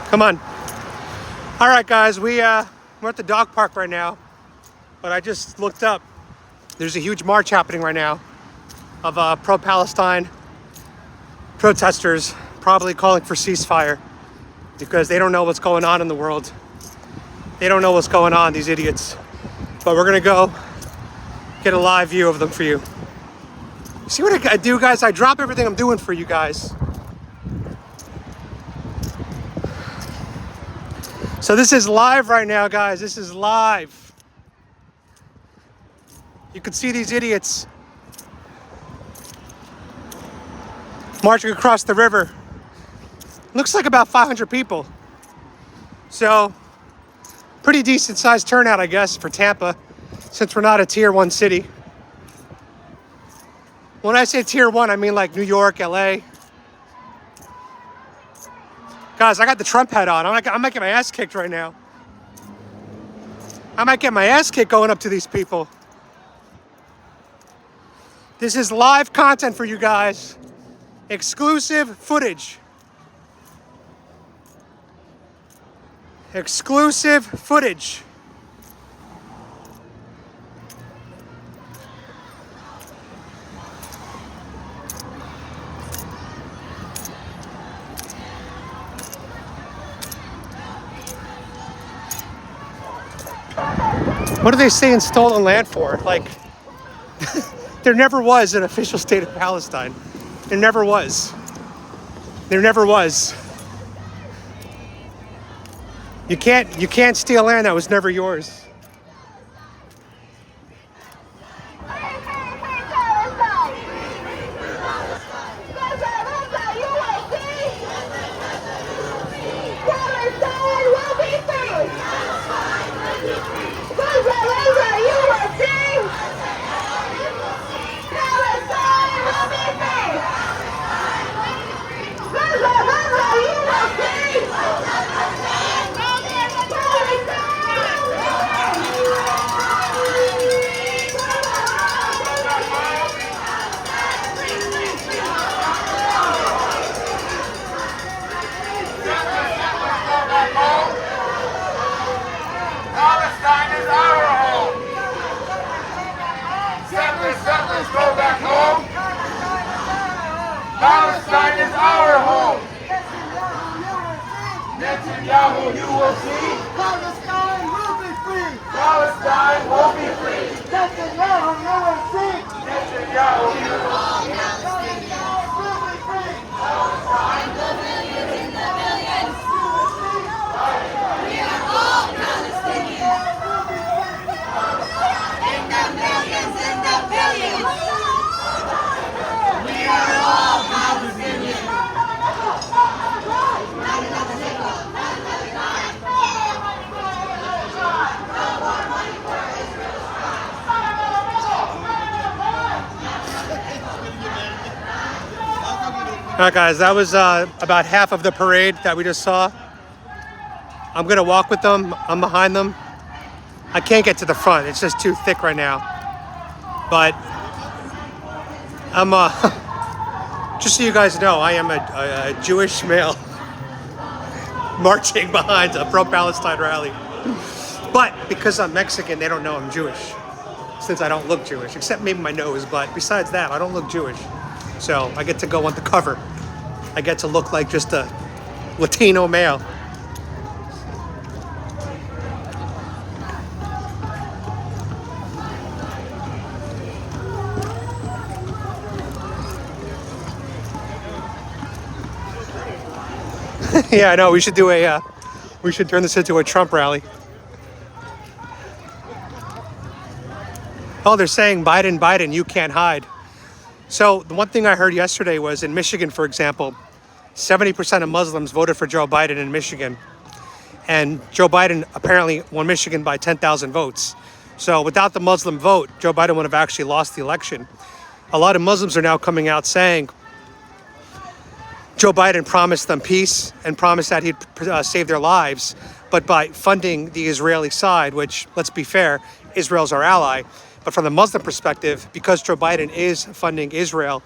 Come on. All right, guys, we're at the dog park right now, but I just looked up. There's a huge march happening right now of pro-Palestine protesters, probably calling for ceasefire because they don't know what's going on in the world. They don't know what's going on, these idiots. But we're gonna go get a live view of them for you. See what I do, guys? I drop everything I'm doing for you guys. So this is live right now, guys. This is live. You can see these idiots marching across the river. Looks like about 500 people. So pretty decent sized turnout, I guess, for Tampa, since we're not a tier 1 city. When I say tier 1, I mean like New York, LA. Guys, I got the Trump hat on. I might get my ass kicked right now. I might get my ass kicked going up to these people. This is live content for you guys. Exclusive footage. Exclusive footage. What are they saying stolen land for? Like, there never was an official state of Palestine. There never was. There never was. You can't steal land that was never yours. Palestine is our home. Settlers, go back home. Palestine is our home. Netanyahu, you will see. Palestine will be free. Palestine will be free. Netanyahu, you will see. Netanyahu, you will see. Palestine will be free. Palestine will be Millions in the millions. We are all Palestinians. In the millions, in the billions. We are all Palestinians. Not another nickel, not another dime. No more money for Israel's All right, guys, that was about half of the parade that we just saw. I'm gonna walk with them. I'm behind them. I can't get to the front. It's just too thick right now. But I'm just so you guys know, I am a Jewish male marching behind a pro-Palestine rally. But because I'm Mexican, they don't know I'm Jewish, since I don't look Jewish, except maybe my nose. But besides that, I don't look Jewish. So I get to go on the cover. I get to look like just a Latino male. Yeah, I know. We should do we should turn this into a Trump rally. Oh, they're saying Biden, Biden, you can't hide. So the one thing I heard yesterday was in Michigan, for example, 70% of Muslims voted for Joe Biden in Michigan. And Joe Biden apparently won Michigan by 10,000 votes. So without the Muslim vote, Joe Biden would have actually lost the election. A lot of Muslims are now coming out saying Joe Biden promised them peace and promised that he'd save their lives. But by funding the Israeli side, which, let's be fair, Israel's our ally. But from the Muslim perspective, because Joe Biden is funding Israel,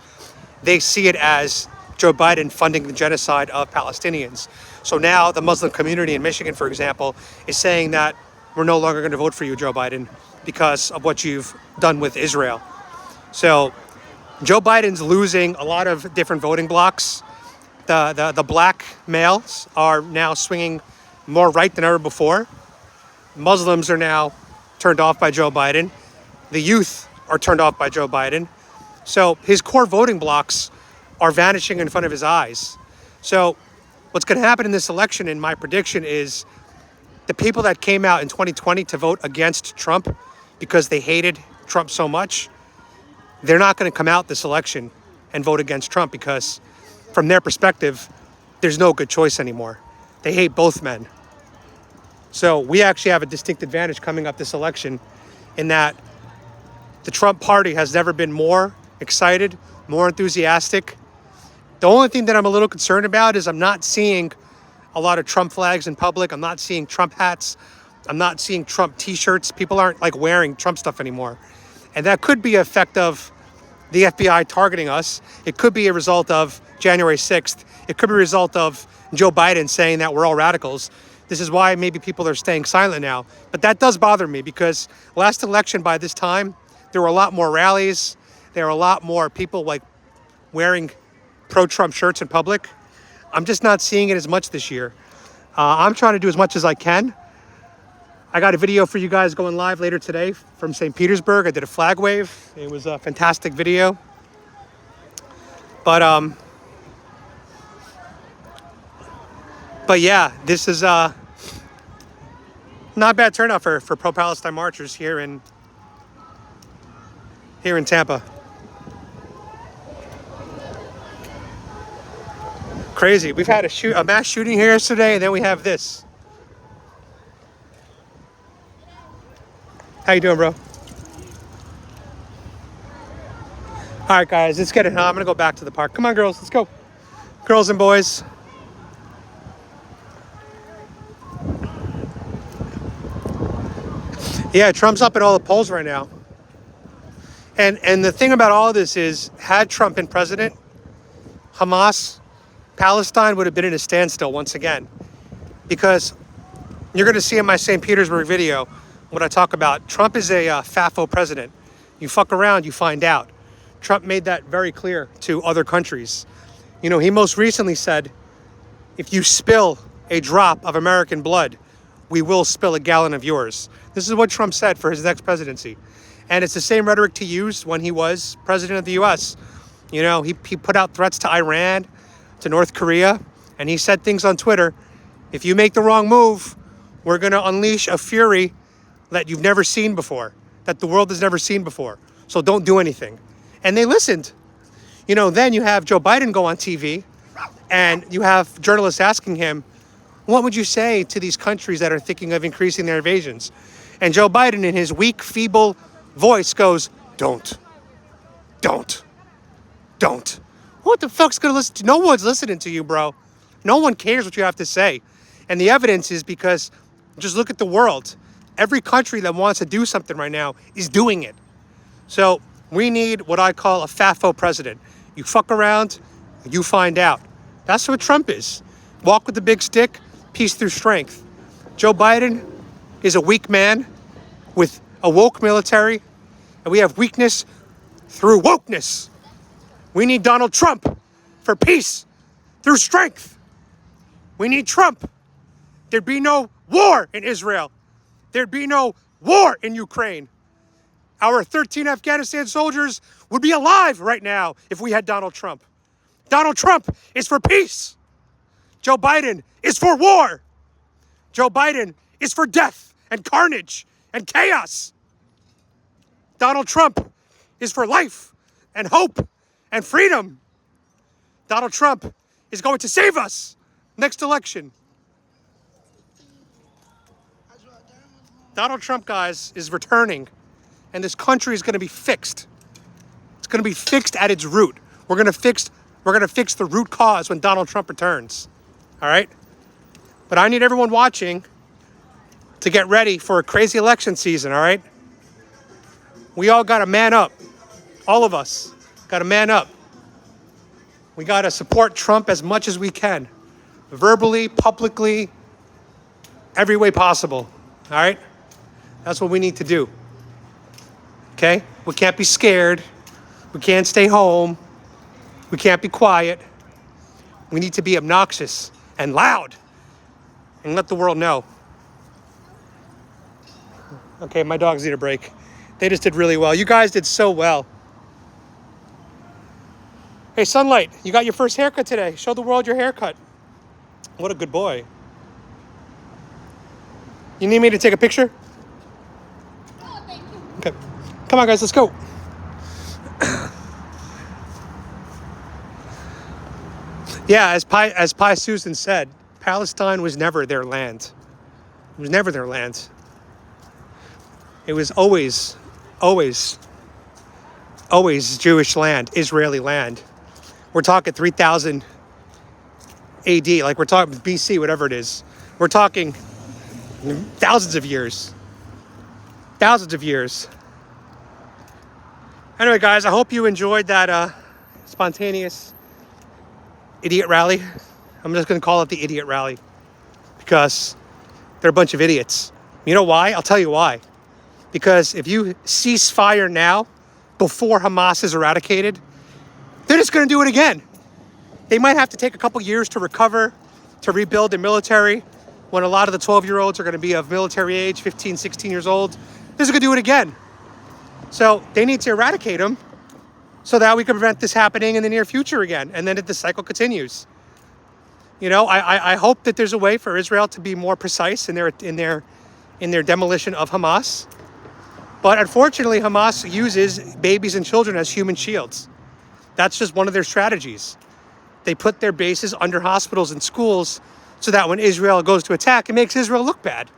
they see it as Joe Biden funding the genocide of Palestinians. So now the Muslim community in Michigan, for example, is saying that we're no longer going to vote for you, Joe Biden, because of what you've done with Israel. So Joe Biden's losing a lot of different voting blocks. The black males are now swinging more right than ever before. Muslims are now turned off by Joe Biden. The youth are turned off by Joe Biden. So his core voting blocks are vanishing in front of his eyes. So what's going to happen in this election, in my prediction, is the people that came out in 2020 to vote against Trump because they hated Trump so much, they're not going to come out this election and vote against Trump because from their perspective, there's no good choice anymore. They hate both men. So we actually have a distinct advantage coming up this election in that the Trump party has never been more excited, more enthusiastic. The only thing that I'm a little concerned about is I'm not seeing a lot of Trump flags in public. I'm not seeing Trump hats. I'm not seeing Trump t-shirts. People aren't like wearing Trump stuff anymore. And that could be an effect of the FBI targeting us. It could be a result of January 6th. It could be a result of Joe Biden saying that we're all radicals. This is why maybe people are staying silent now. But that does bother me because last election by this time, there were a lot more rallies. There were a lot more people like wearing pro-Trump shirts in public. I'm just not seeing it as much this year. I'm trying to do as much as I can. I got a video for you guys going live later today from St. Petersburg. I did a flag wave. It was a fantastic video. But yeah, this is not a bad turnout for pro-Palestine marchers here in Tampa. Crazy. We've had a mass shooting here yesterday, and then we have this. How you doing, bro? All right, guys, let's get it. I'm gonna go back to the park. Come on, girls, let's go. Girls and boys. Yeah, Trump's up in all the polls right now. And the thing about all of this is, had Trump been president, Hamas, Palestine would have been in a standstill once again. Because you're going to see in my St. Petersburg video what I talk about. Trump is a FAFO president. You fuck around, you find out. Trump made that very clear to other countries. You know, he most recently said, if you spill a drop of American blood, we will spill a gallon of yours. This is what Trump said for his next presidency. And it's the same rhetoric he used when he was president of the U.S. You know, he put out threats to Iran, to North Korea, and he said things on Twitter. If you make the wrong move, we're going to unleash a fury that you've never seen before, that the world has never seen before. So don't do anything. And they listened. You know, then you have Joe Biden go on TV, and you have journalists asking him, what would you say to these countries that are thinking of increasing their invasions? And Joe Biden, in his weak, feeble voice, goes, don't. What the fuck's gonna listen to? No one's listening to you, bro. No one cares what you have to say. And the evidence is because just look at the world. Every country that wants to do something right now is doing it. So we need what I call a FAFO president. You fuck around, you find out. That's what Trump is. Walk with the big stick, peace through strength. Joe Biden is a weak man with a woke military, and we have weakness through wokeness. We need Donald Trump for peace through strength. We need Trump. There'd be no war in Israel. There'd be no war in Ukraine. Our 13 Afghanistan soldiers would be alive right now if we had Donald Trump. Donald Trump is for peace. Joe Biden is for war. Joe Biden is for death and carnage and chaos. Donald Trump is for life and hope and freedom. Donald Trump is going to save us next election. Donald Trump, guys, is returning, and this country is going to be fixed. It's going to be fixed at its root. We're going to fix the root cause when Donald Trump returns. All right? But I need everyone watching to get ready for a crazy election season, all right? We all got to man up. All of us got to man up. We got to support Trump as much as we can, verbally, publicly, every way possible. All right? That's what we need to do. Okay? We can't be scared. We can't stay home. We can't be quiet. We need to be obnoxious and loud and let the world know. Okay, my dogs need a break. They just did really well. You guys did so well. Hey, Sunlight, you got your first haircut today. Show the world your haircut. What a good boy. You need me to take a picture? Oh, thank you. Okay. Come on, guys, let's go. Yeah, as Pi Susan said, Palestine was never their land. It was never their land. It was always Jewish land, Israeli land. We're talking 3000 AD, like we're talking BC, whatever it is. We're talking thousands of years. Thousands of years. Anyway, guys, I hope you enjoyed that spontaneous idiot rally. I'm just going to call it the idiot rally because they're a bunch of idiots. You know why? I'll tell you why. Because if you cease fire now, before Hamas is eradicated, they're just going to do it again. They might have to take a couple years to recover, to rebuild their military, when a lot of the 12-year-olds are going to be of military age, 15, 16 years old. They're just going to do it again. So they need to eradicate them so that we can prevent this happening in the near future again. And then the cycle continues. You know, I hope that there's a way for Israel to be more precise in their demolition of Hamas. But unfortunately, Hamas uses babies and children as human shields. That's just one of their strategies. They put their bases under hospitals and schools so that when Israel goes to attack, it makes Israel look bad.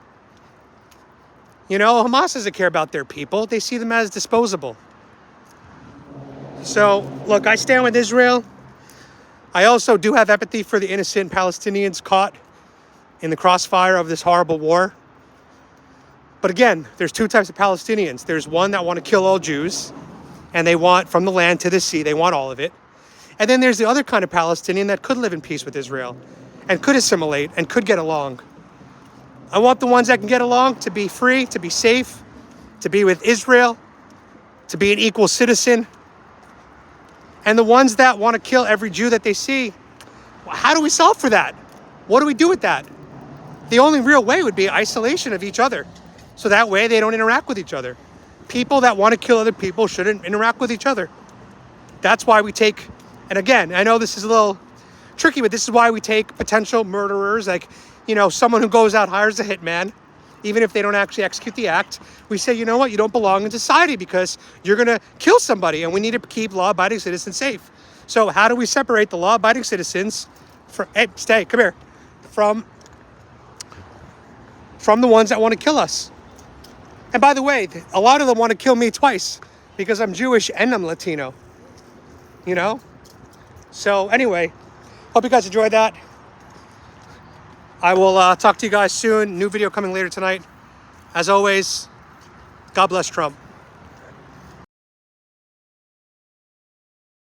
You know, Hamas doesn't care about their people. They see them as disposable. So, look, I stand with Israel. I also do have empathy for the innocent Palestinians caught in the crossfire of this horrible war. But again, there's two types of Palestinians. There's one that want to kill all Jews, and they want from the land to the sea, they want all of it. And then there's the other kind of Palestinian that could live in peace with Israel and could assimilate and could get along. I want the ones that can get along to be free, to be safe, to be with Israel, to be an equal citizen. And the ones that want to kill every Jew that they see, how do we solve for that? What do we do with that? The only real way would be isolation of each other. So that way they don't interact with each other. People that want to kill other people shouldn't interact with each other. That's why we take, and again, I know this is a little tricky, but this is why we take potential murderers, like, you know, someone who goes out, hires a hitman, even if they don't actually execute the act. We say, you know what, you don't belong in society because you're going to kill somebody, and we need to keep law-abiding citizens safe. So how do we separate the law-abiding citizens from, hey, stay, come here, from the ones that want to kill us? And by the way, a lot of them want to kill me twice because I'm Jewish and I'm Latino, you know? So anyway, hope you guys enjoyed that. I will talk to you guys soon. New video coming later tonight. As always, God bless Trump.